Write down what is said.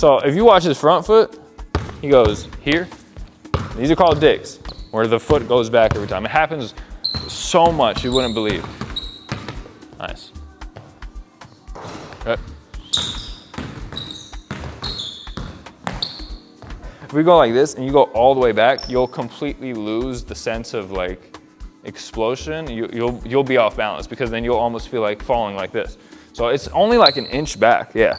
So if you watch his front foot, he goes here. These are called dicks, where the foot goes back every time. It happens so much, you wouldn't believe. Nice. Good. If we go like this and you go all the way back, you'll completely lose the sense of like explosion. You'll be off balance because then you'll almost feel like falling like this. So it's only like an inch back, yeah.